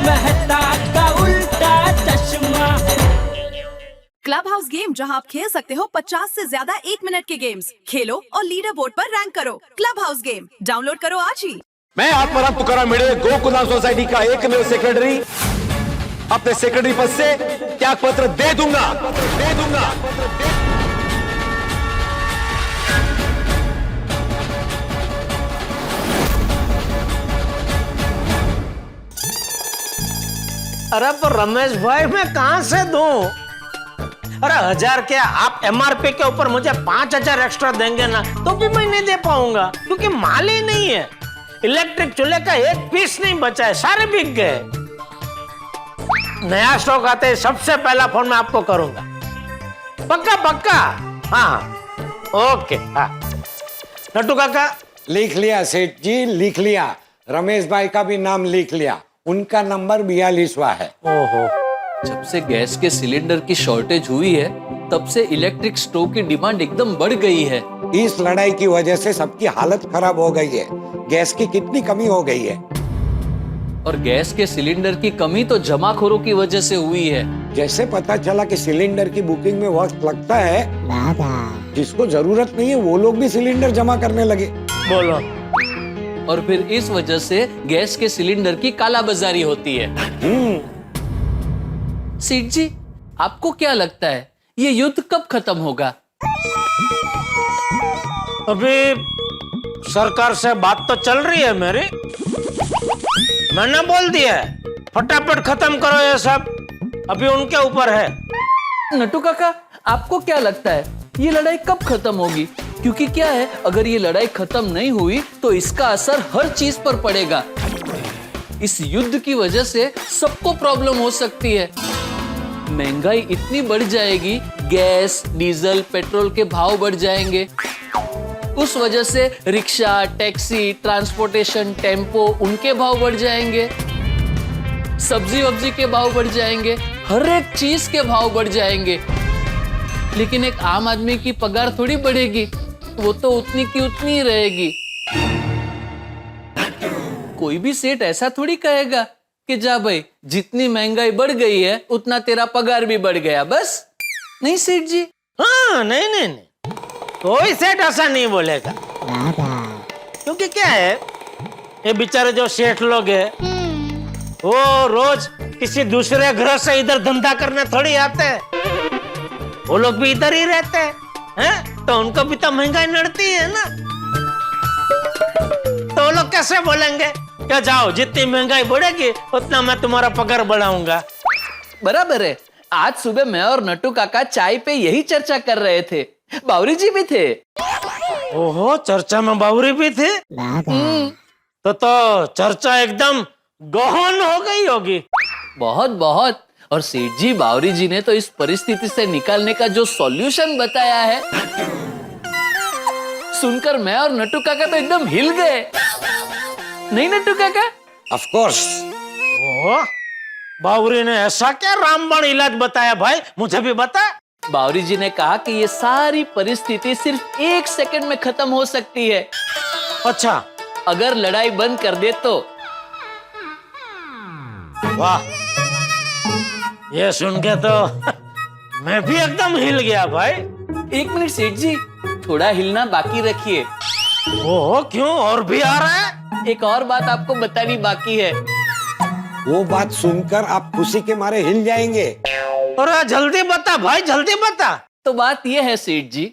मेहता का उल्टा चश्मा। क्लब हाउस गेम, जहां आप खेल सकते हो 50 से ज्यादा 1 मिनट के गेम्स। खेलो और लीडर बोर्ड पर रैंक करो। क्लब हाउस गेम डाउनलोड करो आज ही। मैं आत्माराम तुकाराम भिड़े, गोकुलधाम सोसाइटी का एकमेव सेक्रेटरी, अपने सेक्रेटरी पद से त्याग पत्र दे दूंगा। अरे पर रमेश भाई मैं कहां से दूं? अरे 1000 क्या, आप एमआरपी के ऊपर मुझे 5000 एक्स्ट्रा देंगे ना तो भी मैं नहीं दे पाऊंगा, क्योंकि माल ही नहीं है। इलेक्ट्रिक चूल्हे का एक पीस नहीं बचा है, सारे बिक गए। नया स्टॉक आते ही सबसे पहला फोन मैं आपको करूंगा। पक्का। हाँ ओके। हाँ नट्टू काका, लिख लिया सेठ जी, लिख लिया। रमेश भाई का भी नाम लिख लिया, उनका नंबर 42वां है। ओहो, जब से गैस के सिलेंडर की शॉर्टेज हुई है तब से इलेक्ट्रिक स्टोव की डिमांड एकदम बढ़ गई है। इस लड़ाई की वजह से सबकी हालत खराब हो गई है। गैस की कितनी कमी हो गई है। और गैस के सिलेंडर की कमी तो जमाखोरों की वजह से हुई है। जैसे पता चला कि सिलेंडर की बुकिंग में वक्त लगता है, जिसको जरूरत नहीं है वो लोग भी सिलेंडर जमा करने लगे। बोलो। और फिर इस वजह से गैस के सिलेंडर की कालाबाजारी होती है। सेठ जी, आपको क्या लगता है ये युद्ध कब खत्म होगा? अभी सरकार से बात तो चल रही है मेरी, मैंने बोल दिया है फटाफट खत्म करो ये सब, अभी उनके ऊपर है। नट्टू काका, आपको क्या लगता है ये लड़ाई कब खत्म होगी? क्योंकि क्या है, अगर ये लड़ाई खत्म नहीं हुई तो इसका असर हर चीज पर पड़ेगा। इस युद्ध की वजह से सबको प्रॉब्लम हो सकती है। महंगाई इतनी बढ़ जाएगी, गैस, डीजल, पेट्रोल के भाव बढ़ जाएंगे। उस वजह से रिक्शा, टैक्सी, ट्रांसपोर्टेशन, टेम्पो, उनके भाव बढ़ जाएंगे। सब्जी वब्जी के भाव बढ़ जाएंगे, हर एक चीज के भाव बढ़ जाएंगे। लेकिन एक आम आदमी की पगार थोड़ी बढ़ेगी, वो तो उतनी की उतनी ही रहेगी। कोई भी सेठ ऐसा थोड़ी कहेगा कि जा भाई, जितनी महंगाई बढ़ गई है उतना तेरा पगार भी बढ़ गया, बस। नहीं सेठ जी? हाँ नहीं, कोई सेठ ऐसा नहीं बोलेगा। क्योंकि क्या है, ये बेचारे जो सेठ लोग हैं वो रोज किसी दूसरे ग्रह से इधर धंधा करने थोड़ी आते हैं, वो लोग भी इधर ही रहते हैं, तो उनको भी तो महंगाई नड़ती है ना। तो वो लोग कैसे बोलेंगे क्या जाओ जितनी महंगाई बढ़ेगी उतना मैं तुम्हारा पगार बढ़ाऊंगा। बराबर है। आज सुबह मैं और नट्टू काका चाय पे यही चर्चा कर रहे थे, बावरी जी भी थे। ओहो, चर्चा में बावरी भी थे? तो चर्चा एकदम गहन हो गई होगी। बहुत। और सेठ जी, बावरी जी ने तो इस परिस्थिति से निकालने का जो सॉल्यूशन बताया है, सुनकर मैं और नट्टू काका तो एकदम हिल गए। नहीं नट्टू काका? Of course. ओह, बावरी ने ऐसा क्या रामबाण इलाज बताया भाई, मुझे भी बता। बावरी जी ने कहा कि ये सारी परिस्थिति सिर्फ 1 सेकंड में खत्म हो सकती है। अच्छा, अगर लड़ाई बंद कर दे तो। वाह, ये सुन के तो मैं भी एकदम हिल गया भाई। 1 मिनट सेठ जी, थोड़ा हिलना बाकी रखिए। ओह, क्यों, और भी आ रहा है? एक और बात आपको बतानी बाकी है। वो बात सुनकर आप खुशी के मारे हिल जाएंगे। अरे जल्दी बता भाई, जल्दी बता। तो बात यह है सेठ जी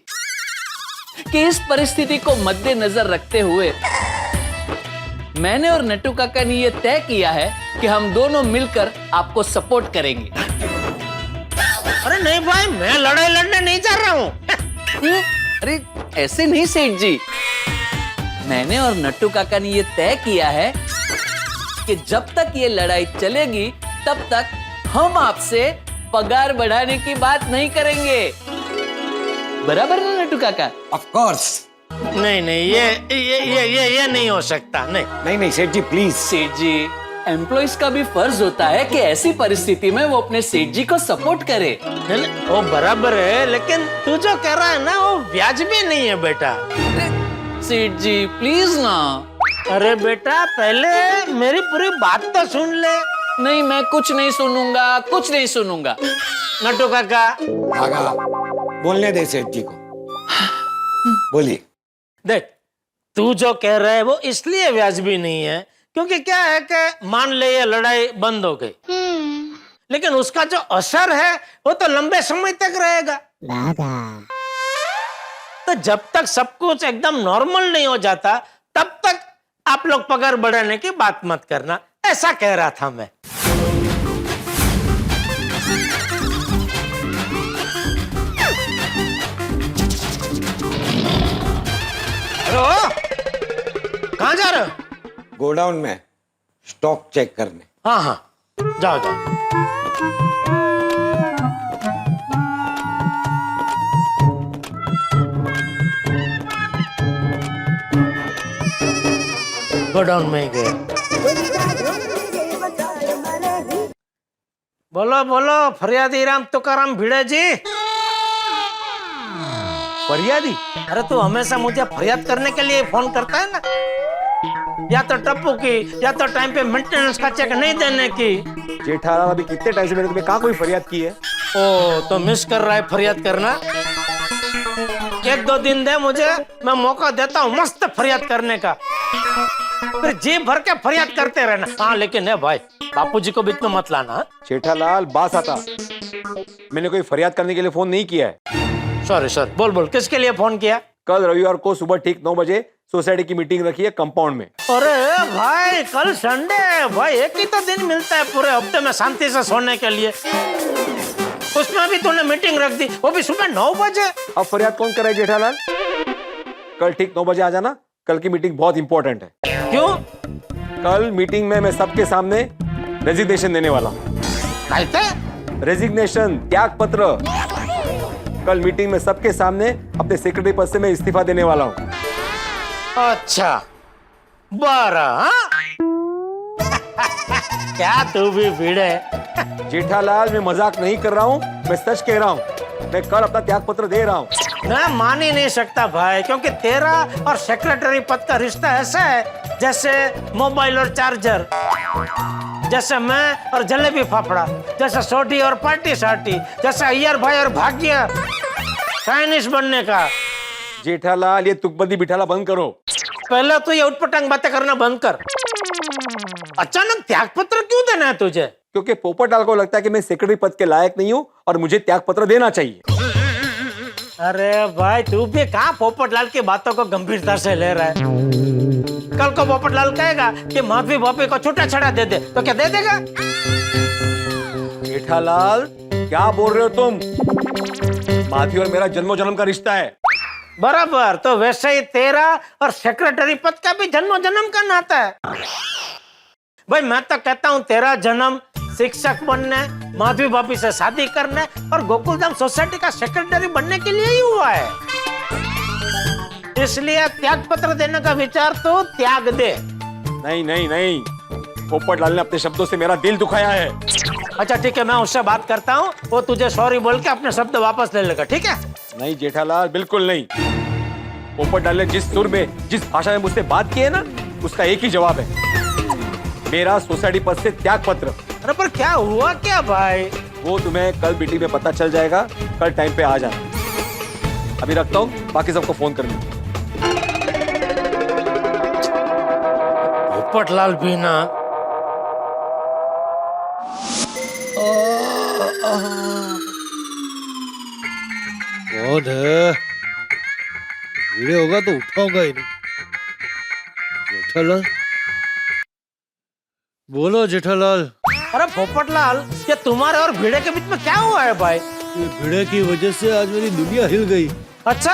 कि इस परिस्थिति को मद्देनजर रखते हुए मैंने और नट्टू काका ने यह तय किया है कि हम दोनों मिलकर आपको सपोर्ट करेंगे। अरे नहीं भाई, मैं लड़ाई लड़ने नहीं जा रहा हूँ। अरे ऐसे नहीं सेठ जी, मैंने और नट्टू काका ने यह तय किया है कि जब तक ये लड़ाई चलेगी तब तक हम आपसे पगार बढ़ाने की बात नहीं करेंगे। बराबर ना नट्टू काका? Of course. नहीं, ये नहीं हो सकता। नहीं सेठ जी प्लीज। सेठ जी, एम्प्लॉइज का भी फर्ज होता है कि ऐसी परिस्थिति में वो अपने सेठ जी को सपोर्ट करे। वो बराबर है, लेकिन तू जो कह रहा है ना वो वाजिबी नहीं है बेटा। सेठ जी प्लीज ना। अरे बेटा, पहले मेरी पूरी बात तो सुन ले। नहीं, मैं कुछ नहीं सुनूंगा, कुछ नहीं सुनूंगा। नट्टू काका, आगा बोलने दे सेठ जी को। बोलिए। देख तू जो कह रहा है वो इसलिए वाजिबी नहीं है क्योंकि क्या है कि मान ले ये लड़ाई बंद हो गई, लेकिन उसका जो असर है वो तो लंबे समय तक रहेगा। तो जब तक सब कुछ एकदम नॉर्मल नहीं हो जाता तब तक आप लोग पगार बढ़ाने की बात मत करना, ऐसा कह रहा था मैं। कहाँ जा रहे हो? गोडाउन में स्टॉक चेक करने। हाँ हाँ, जाओ जाओ। गोडाउन में ही गए। बोलो बोलो, फरियादी राम तुकाराम भिड़े जी। फरियादी? अरे तू हमेशा मुझे फरियाद करने के लिए फोन करता है ना, या तो टप्पू की या तो टाइम पे मेंटेनेंस का चेक नहीं देने की। जेठालाल अभी कितने टाइम से मैंने तुम्हें कहाँ कोई फरियाद की है? ओ तो मिस कर रहा है फरियाद करना। एक दो दिन दे मुझे, मैं मौका देता हूँ मस्त फरियाद करने का, फिर जी भर के फरियाद करते रहना। हाँ लेकिन है भाई, बापूजी को बीच में मत लाना। जेठालाल बास आता, मैंने कोई फरियाद करने के लिए फोन नहीं किया है। सॉरी सॉरी, बोल बोल, किसके लिए फोन किया? कल रविवार को सुबह ठीक 9 बजे सोसाइटी की मीटिंग रखी है कंपाउंड में। अरे भाई कल संडे है भाई, एक ही तो दिन मिलता है पूरे हफ्ते में शांति से सोने के लिए, उसमें भी तूने मीटिंग रख दी, वो भी सुबह 9 बजे। अब फरियाद कौन करे जेठालाल? कल ठीक 9 बजे आ जाना, कल की मीटिंग बहुत इंपॉर्टेंट है। क्यों? कल मीटिंग में मैं सबके सामने रेजिग्नेशन देने वाला हूँ। रेजिग्नेशन, त्याग पत्र। कल मीटिंग में सबके सामने अपने सेक्रेटरी पद से मैं इस्तीफा देने वाला हूँ। अच्छा 12? क्या तू भी भिड़े? जेठालाल मैं मजाक नहीं कर रहा हूँ, मैं सच कह रहा हूँ। मैं कल अपना त्याग पत्र दे रहा हूँ। मैं मान ही नहीं सकता भाई, क्योंकि तेरा और सेक्रेटरी पद का रिश्ता ऐसा है जैसे मोबाइल और चार्जर, जैसे मैं और जलेबी फाफड़ा, जैसे सोटी और पार्टी साटी, जैसे अय्यर भाई और भाग्य चाइनीज बनने का। जेठालाल ये तुकबंदी बिठाला बंद करो। पहले तो ये उटपटांग बातें करना बंद कर। अचानक त्याग पत्र क्यों देना है तुझे? क्योंकि पोपटलाल को लगता है कि मैं सेक्रेटरी पद के लायक नहीं हूँ और मुझे त्याग पत्र देना चाहिए। अरे भाई तू भी कहाँ पोपटलाल की बातों को गंभीरता से ले रहा है? कल को पोपटलाल कहेगा कि माफी भापी को छूटा छड़ा दे दे, तो क्या दे देगा? जेठालाल क्या बोल रहे हो तुम? माधवी और मेरा जन्मों जन्म का रिश्ता है। बराबर, तो वैसे ही तेरा और सेक्रेटरी पद का भी जन्मों जन्म का नाता है। भाई मैं तो कहता हूँ तेरा जन्म शिक्षक बनने, माधवी भाभी से शादी करने और गोकुलधाम सोसाइटी का सेक्रेटरी बनने के लिए ही हुआ है। इसलिए त्याग पत्र देने का विचार तो त्याग दे। नहीं नहीं नहीं, पोपटलाल ने अपने शब्दों से मेरा दिल दुखाया है। अच्छा ठीक है, मैं उससे बात करता हूँ, वो तुझे सॉरी बोल के अपने शब्द वापस ले लेगा, ठीक है? नहीं जेठालाल बिल्कुल नहीं। पोपटलाल ने जिस सुर में, जिस भाषा में मुझसे बात की है ना, उसका एक ही जवाब है, मेरा सोसाइटी पद से त्याग पत्र। अरे पर क्या हुआ क्या भाई? वो तुम्हें कल मीटिंग में पता चल जाएगा, कल टाइम पे आ जाना। अभी रखता हूँ, बाकी सबको फोन करना। पोपटलाल भी ना। कौन है? भिड़े होगा तो उठाऊंगा ही नहीं। जेठालाल, बोलो जेठालाल। अरे पोपटलाल, ये तुम्हारे और भिड़े के बीच में क्या हुआ है भाई? ये भिड़े की वजह से आज मेरी दुनिया हिल गई। अच्छा,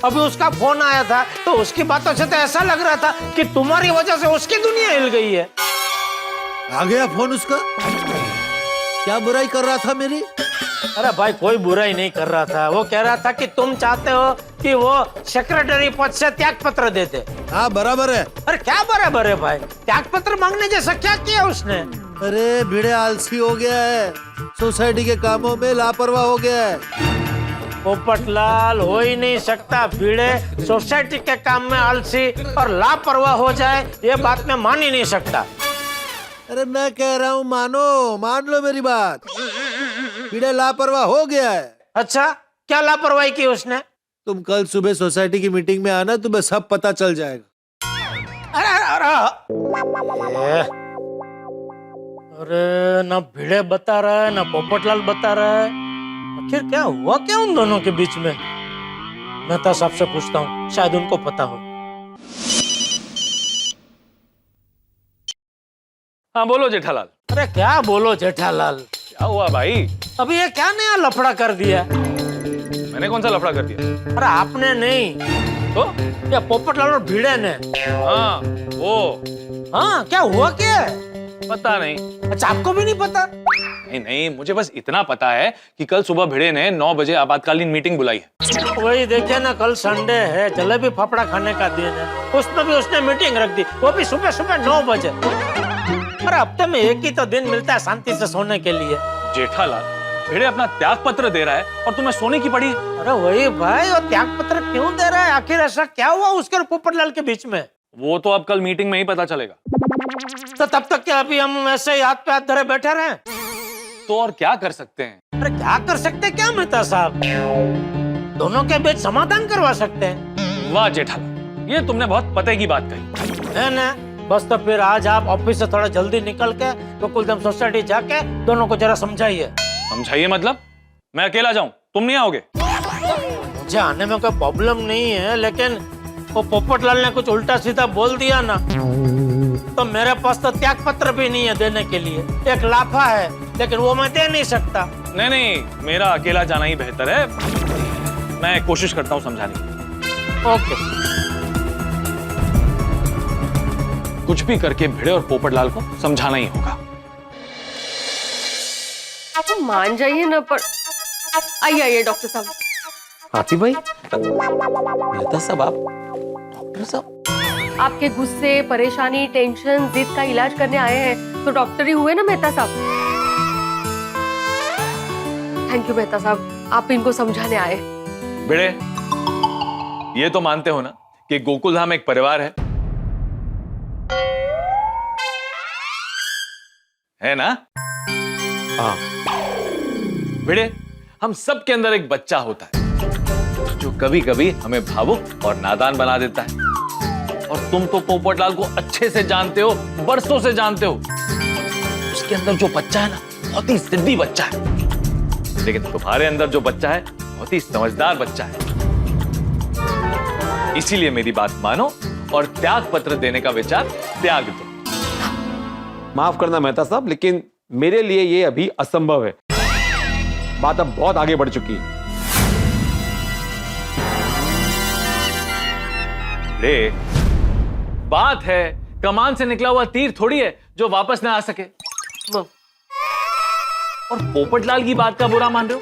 अभी उसका फोन आया था तो उसकी बातों से तो ऐसा लग रहा था कि तुम्हारी वजह से उसकी दुनिया हिल गई है। आ गया फोन उसका? क्या बुराई कर रहा था मेरी? अरे भाई कोई बुराई नहीं कर रहा था, वो कह रहा था कि तुम चाहते हो कि वो सेक्रेटरी पद से त्याग पत्र दे दे। हाँ बराबर है। अरे क्या बराबर है भाई? त्याग पत्र मांगने जैसा क्या किया उसने? अरे भिड़े आलसी हो गया है, सोसाइटी के कामों में लापरवाह हो गया है। पोपटलाल, हो ही नहीं सकता भिड़े सोसाइटी के काम में आलसी और लापरवाह हो जाए, ये बात मैं मान ही नहीं सकता। अरे मैं कह रहा हूँ मानो, मान लो मेरी बात। भिड़े लापरवाह हो गया है। अच्छा, क्या लापरवाही की उसने? तुम कल सुबह सोसाइटी की मीटिंग में आना, तुम्हें सब पता चल जाएगा। अरे ना भिड़े बता रहा है ना पोपटलाल बता रहा है। आखिर क्या हुआ क्या उन दोनों के बीच में? मेहता साहब से पूछता हूँ, शायद उनको पता हो। हाँ बोलो जेठालाल। अरे क्या बोलो जेठालाल, क्या हुआ भाई? अभी ये क्या नया लफड़ा कर दिया? मैंने कौन सा लफड़ा कर दिया? अरे आपने नहीं तो ये पोपटलाल और भिड़े ने। हाँ वो हाँ, क्या हुआ क्या? पता नहीं। अच्छा, आपको भी नहीं पता? नहीं नहीं, मुझे बस इतना पता है कि कल सुबह भिड़े ने 9 बजे आपातकालीन मीटिंग बुलाई है। वही देखिए ना, कल संडे है, जलेबी फाफड़ा खाने का दिन है, उसमें भी उसने मीटिंग रख दी, वो भी सुबह सुबह 9 बजे। अरे हफ्ते में एक ही तो दिन मिलता है शांति से सोने के लिए। जेठालाल, भिड़े अपना त्याग पत्र दे रहा है और तुम्हें सोने की पड़ी। अरे वही भाई, वो त्याग पत्र क्यों दे रहा है? आखिर ऐसा क्या हुआ उसके और पोपटलाल के बीच में? वो तो अब कल मीटिंग में ही पता चलेगा। तो तब तक क्या अभी हम ऐसे ही हाथ पे हाथ धरे बैठे रहे? तो और क्या कर सकते हैं? अरे क्या कर सकते क्या मेहता साहब? दोनों के बीच समाधान करवा सकते हैं। वाह जेठालाल, ये तुमने बहुत पते की बात कही। है ना? बस तो फिर आज आप ऑफिस से थोड़ा जल्दी निकल के गोकुलधाम सोसाइटी जाके दोनों को जरा समझाइए। समझाइए मतलब? मैं अकेला जाऊं, तुम नहीं आओगे? मुझे आने में कोई प्रॉब्लम नहीं है, लेकिन वो पोपटलाल ने कुछ उल्टा सीधा बोल दिया ना, तो मेरे पास तो त्याग पत्र भी नहीं है देने के लिए। एक लाफा है, लेकिन वो मैं दे नहीं सकता। नहीं नहीं, मेरा अकेला जाना ही बेहतर है। मैं कोशिश करता हूँ समझाने की। ओके। कुछ भी करके भिड़े और पोपटलाल को समझाना ही होगा। आप मान जाइए ना, पर आइए आइए डॉक्टर साहब। हाथी भाई, मेहता साहब, आप डॉक्टर साहब? आपके गुस्से, परेशानी, टेंशन, जिद का इलाज करने आए हैं, तो डॉक्टर ही हुए ना मेहता साहब। थैंक यू मेहता साहब, आप इनको समझाने आए। भिड़े, ये तो मानते हो ना कि गोकुलधाम एक परिवार है ना? हाँ। भिड़े, हम सब के अंदर एक बच्चा होता है जो कभी कभी हमें भावुक और नादान बना देता है। और तुम तो पोपटलाल को अच्छे से जानते हो, बरसों से जानते हो। उसके अंदर जो बच्चा है ना, बहुत ही जिद्दी बच्चा है। लेकिन तुम्हारे अंदर जो बच्चा है, बहुत ही समझदार बच्चा है। इसीलिए मेरी बात मानो और त्याग पत्र देने का विचार त्याग दो। माफ करना मेहता साहब, लेकिन मेरे लिए ये अभी असंभव है। बात अब बहुत आगे बढ़ चुकी है। रे, बात है कमान से निकला हुआ तीर थोड़ी है जो वापस ना आ सके। और पोपटलाल की बात का बुरा मान रहे हो?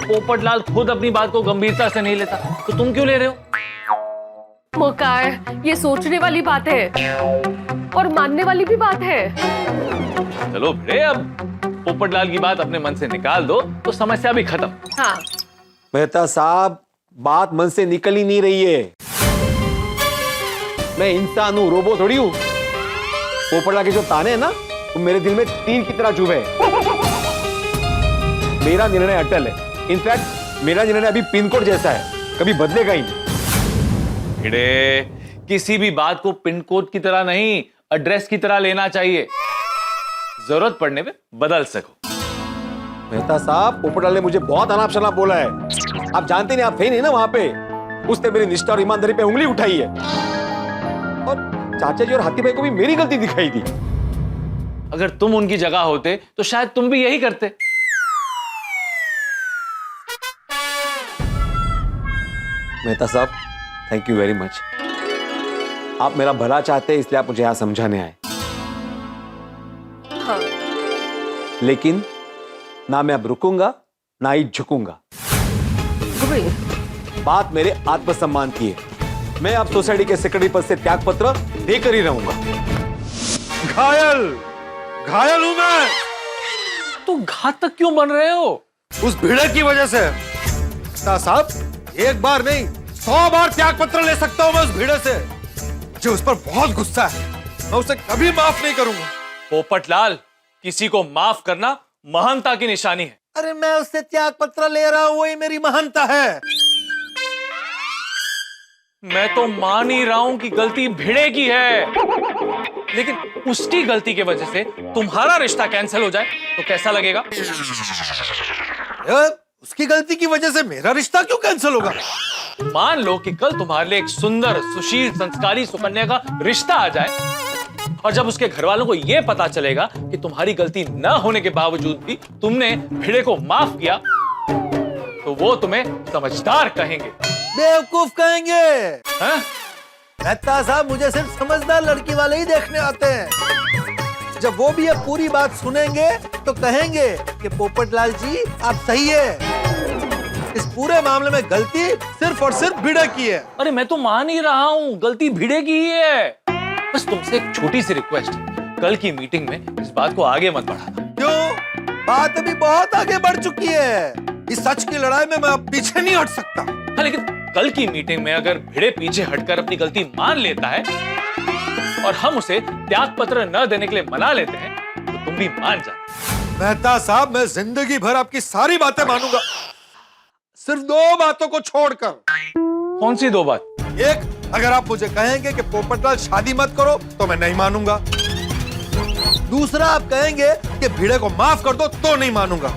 पोपटलाल खुद अपनी बात को गंभीरता से नहीं लेता, तो तुम क्यों ले रहे हो? मकार, ये सोचने वाली बात है और मानने वाली भी बात है। चलो भिड़े, अब पोपटलाल की बात अपने मन से निकाल दो तो समस्या भी खत्म। हाँ। मेहता साहब, बात मन से निकल ही नहीं रही है। मैं इंसान हूं, रोबो थोड़ी हूं। पोपटलाल के जो ताने हैं ना, वो मेरे दिल में तीर की तरह चुभे। मेरा निर्णय अटल है। इनफैक्ट मेरा निर्णय अभी पिन कोड जैसा है, कभी बदलेगा ही नहीं। भिड़े, किसी भी बात को पिन कोड की तरह नहीं, एड्रेस की तरह लेना चाहिए। जरूरत पड़ने पे बदल सको। मेहता साहब, पोपटलाल ने मुझे बहुत अनाप शनाप बोला है। आप जानते नहीं, आप थे नहीं ना वहां पे। उसने मेरी निष्ठा और ईमानदारी पे उंगली उठाई है। और चाचा जी और हाथी भाई को भी मेरी गलती दिखाई दी। अगर तुम उनकी जगह होते तो शायद तुम भी यही करते। मेहता साहब, थैंक यू वेरी मच। आप मेरा भला चाहते हैं, इसलिए आप मुझे यहां समझाने आए। हाँ। लेकिन ना मैं अब रुकूंगा, ना ही झुकूंगा। बात मेरे आत्मसम्मान की है। मैं अब सोसाइटी के सेक्रेटरी पद से त्याग पत्र देकर ही रहूंगा। घायल हूं मैं। तो घातक क्यों बन रहे हो? उस भिड़े की वजह से। साहब, एक बार नहीं 100 बार त्याग पत्र ले सकता हूं मैं उस भिड़े से। जो उस पर बहुत गुस्सा है। मैं उसे कभी माफ नहीं करूंगा। पोपटलाल, किसी को माफ करना महानता की निशानी है। अरे मैं उससे त्याग पत्र ले रहा हूं, वही मेरी महानता है। मैं तो मान ही रहा हूं कि गलती भिड़े की है, लेकिन उसकी गलती की वजह से तुम्हारा रिश्ता कैंसिल हो जाए तो कैसा लगेगा? उसकी गलती की वजह से मेरा रिश्ता क्यों कैंसिल होगा? मान लो कि कल तुम्हारे लिए एक सुंदर, सुशील, संस्कारी सुकन्या का रिश्ता आ जाए, और जब उसके घर वालों को यह पता चलेगा कि तुम्हारी गलती न होने के बावजूद भी तुमने भिड़े को माफ किया, तो वो तुम्हें समझदार कहेंगे, बेवकूफ कहेंगे। हैं? मेहता साहब, मुझे सिर्फ समझदार लड़की वाले ही देखने आते हैं। जब वो भी ये पूरी बात सुनेंगे तो कहेंगे कि पोपटलाल जी आप सही है, इस पूरे मामले में गलती सिर्फ और सिर्फ भिड़े की है। अरे मैं तो मान ही रहा हूं, गलती भिड़े की ही है। बस तुमसे एक छोटी सी रिक्वेस्ट, कल की मीटिंग में इस बात को आगे मत बढ़ाना। क्यों? बात अभी बहुत आगे बढ़ चुकी है। इस सच की लड़ाई में मैं अब पीछे नहीं हट सकता। हाँ, लेकिन कल की मीटिंग में अगर भिड़े पीछे हटकर अपनी गलती मान लेता है और हम उसे त्याग पत्र न देने के लिए मना लेते हैं, तो तुम भी मान जाना। मेहता साहब, मैं जिंदगी भर आपकी सारी बातें मानूंगा, सिर्फ 2 बातों को छोड़कर। कौन सी 2 बात? एक, अगर आप मुझे कहेंगे कि पोपटलाल शादी मत करो तो मैं नहीं मानूंगा। दूसरा, आप कहेंगे कि भिड़े को माफ कर दो तो नहीं मानूंगा।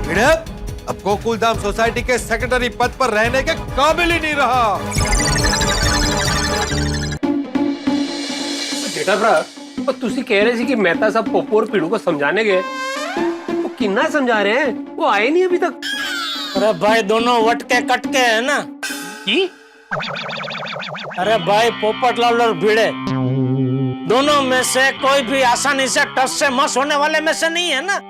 भिड़े अब गोकुलधाम सोसाइटी के सेक्रेटरी पद पर रहने के काबिल ही नहीं रहा। जेठा भरा, पर तुसी कह रहे थे कि मेहता साहब पोपो और पीड़ू को समझाने गए, वो कितना समझा रहे हैं? वो आए नहीं अभी तक। अरे भाई, दोनों वटके कटके है ना। की? अरे भाई, पोपटलाल और भिड़े दोनों में से कोई भी आसानी से टस से मस होने वाले में से नहीं है ना,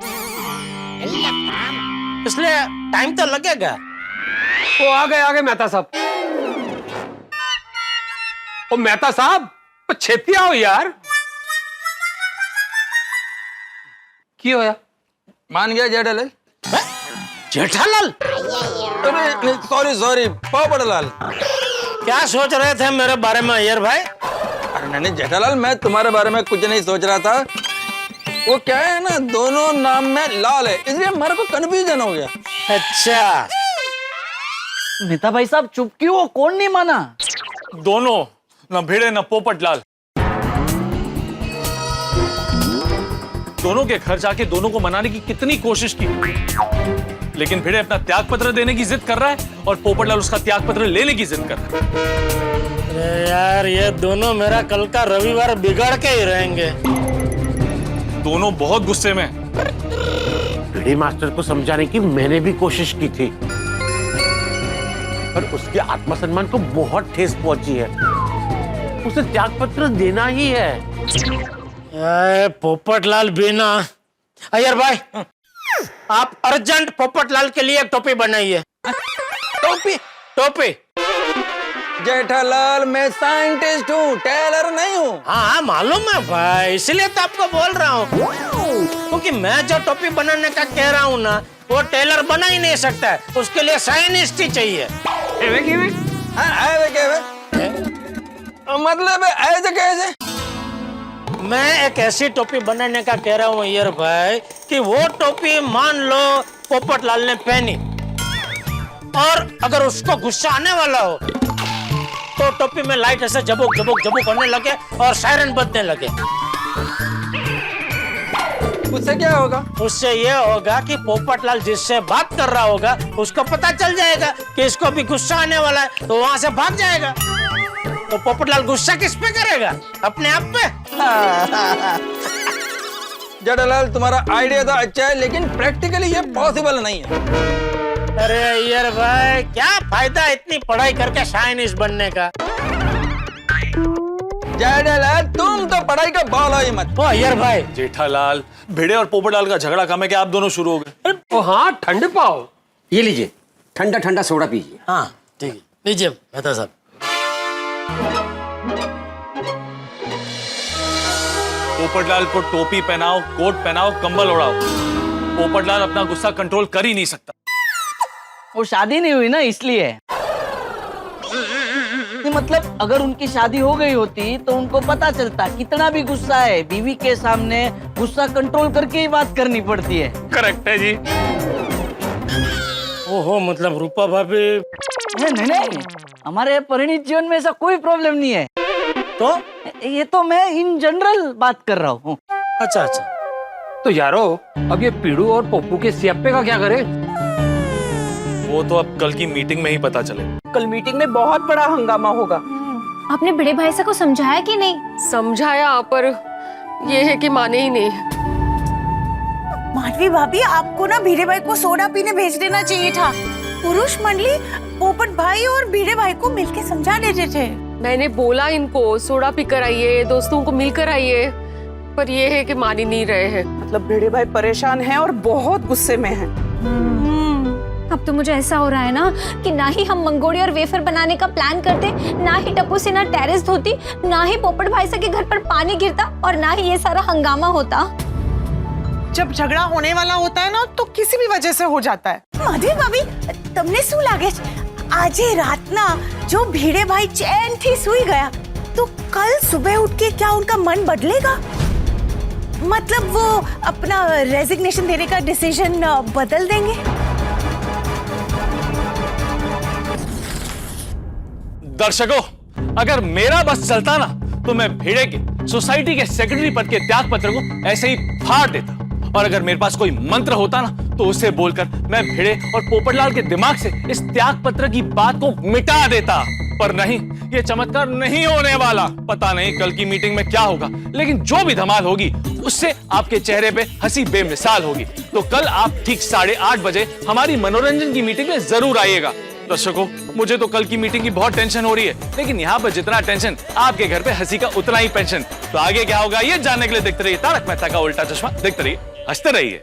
इसलिए टाइम तो लगेगा। वो आ गए मेहता साहब। ओ मेहता साहब, छेती आओ यार। क्यों होया? मान गया जेठालाल? जेठालाल? अरे सॉरी पोपटलाल। क्या सोच रहे थे मेरे बारे में अय्यर भाई? अरे नहीं जेठालाल, मैं तुम्हारे बारे में कुछ नहीं सोच रहा था। वो क्या है ना, दोनों नाम में लाल है, इसलिए हमारे को कंफ्यूजन हो गया। अच्छा नेता भाई साहब चुप क्यों हो? कौन नहीं माना? दोनों, न भिड़े न पोपटलाल, दोनों के घर जाके दोनों को मनाने की कितनी कोशिश की, लेकिन भिड़े अपना त्याग पत्र देने की जिद कर रहा है और पोपटलाल उसका त्याग पत्र लेने की जिद कर रहा है। अरे यार, ये दोनों मेरा कल का रविवार बिगाड़ के ही रहेंगे। दोनों बहुत गुस्से में। भिड़े मास्टर को समझाने की मैंने भी कोशिश की थी, पर उसके आत्मसम्मान को बहुत ठेस पहुंची है। उसे त्याग पत्र देना ही है। पोपटलाल बिना। अय्यर भाई, आप अर्जेंट पोपटलाल के लिए एक टोपी बनाइए। टोपी? टोपी? जेठालाल, मैं साइंटिस्ट हूँ, टेलर नहीं हूँ। हाँ मालूम है भाई, इसलिए तो आपको बोल रहा हूँ, क्योंकि मैं जो टोपी बनाने का कह रहा हूँ ना, वो टेलर बना ही नहीं सकता है, उसके लिए साइंटिस्ट ही चाहिए। मतलब ऐसे कैसे? मैं एक ऐसी टोपी बनाने का कह रहा हूँ अय्यर भाई कि वो टोपी मान लो पोपटलाल ने पहनी और अगर उसको गुस्सा आने वाला हो तो टोपी में लाइट ऐसे झबुक झबुक झबुक होने लगे और सायरन बजने लगे। उससे क्या होगा? उससे ये होगा कि पोपटलाल जिससे बात कर रहा होगा उसको पता चल जाएगा कि इसको भी गुस्सा आने वाला है, तो वहां से भाग जाएगा। तो पोपटलाल गुस्सा किस पे करेगा? अपने आप पे। जेठालाल, तुम्हारा आइडिया तो अच्छा है, लेकिन प्रैक्टिकली ये पॉसिबल नहीं है। अरे अय्यर भाई, क्या फायदा इतनी पढ़ाई करके साइंटिस्ट बनने का? जेठालाल, तुम तो पढ़ाई का बाला ही मत। ओ अय्यर भाई, जेठालाल, भिड़े और पोपटलाल का झगड़ा कम है कि आप दोनों शुरू हो गए। ओ हाँ, ठंड पाओ। ये लीजिए, ठंडा ठंडा सोडा पीजिए। हाँ ठीक है, लीजिए मेहता साहब। पोपटलाल को टोपी पहनाओ, कोट पहनाओ, कंबल ओढ़ाओ। पोपटलाल अपना गुस्सा कंट्रोल कर ही नहीं सकता। वो शादी नहीं हुई ना, इसलिए। मतलब अगर उनकी शादी हो गई होती तो उनको पता चलता कितना भी गुस्सा है, बीवी के सामने गुस्सा कंट्रोल करके ही बात करनी पड़ती है। करेक्ट है जी। ओहो, मतलब रूपा भाभी। नहीं नहीं, हमारे परिणीत जीवन में ऐसा कोई प्रॉब्लम नहीं है। तो ये तो मैं इन जनरल बात कर रहा हूँ। अच्छा अच्छा। तो यारो, अब ये पीड़ू और पप्पू के सियाप्पे का क्या करें? वो तो अब कल की मीटिंग में ही पता चले। कल मीटिंग में बहुत बड़ा हंगामा होगा। आपने बड़े भाई से को समझाया कि नहीं? समझाया, पर ये है कि माने ही नहीं। माधवी भाभी, आपको ना भिड़े भाई को सोडा पीने भेज देना चाहिए था। पुरुष मंडली पोपट भाई और भिड़े भाई को मिलके समझा देते थे। मैंने बोला इनको सोडा पी कर आइए, दोस्तों को मिलकर आइए, पर ये है कि मान ही नहीं रहे हैं। मतलब भिड़े भाई परेशान हैं और बहुत गुस्से में हैं। अब तो मुझे ऐसा हो रहा है ना कि ना ही हम मंगोड़ी और वेफर बनाने का प्लान करते, ना ही टप्पू से ना टेरेस धोती, ना ही पोपट भाई से के घर पर पानी गिरता और ना ही ये सारा हंगामा होता। जब झगड़ा होने वाला होता है ना तो किसी भी वजह से हो जाता है। माधवी भाभी, तुमने શું લાગે આજે રાતના जो भिड़े भाई चैन थी सोई गया तो कल सुबह उठ के क्या उनका मन बदलेगा? मतलब वो अपना रेजिग्नेशन देने का डिसीजन बदल देंगे? दर्शकों, अगर मेरा बस चलता ना तो मैं भिड़े के सोसाइटी के सेक्रेटरी पद के त्याग पत्र को ऐसे ही फाड़ देता, और अगर मेरे पास कोई मंत्र होता ना तो उसे बोलकर मैं भिड़े और पोपटलाल के दिमाग से इस त्याग पत्र की बात को मिटा देता। पर नहीं, ये चमत्कार नहीं होने वाला। पता नहीं कल की मीटिंग में क्या होगा, लेकिन जो भी धमाल होगी उससे आपके चेहरे पे हंसी बेमिसाल होगी। तो कल आप ठीक 8:30 बजे हमारी मनोरंजन की मीटिंग में जरूर आइएगा। दर्शकों, मुझे तो कल की मीटिंग की बहुत टेंशन हो रही है, लेकिन यहाँ पर जितना टेंशन, आपके घर पे हंसी का उतना ही पेंशन। तो आगे क्या होगा ये जानने के लिए देखते रहिए तारक मेहता का उल्टा चश्मा। देखते रहिए, हंसते रहिए।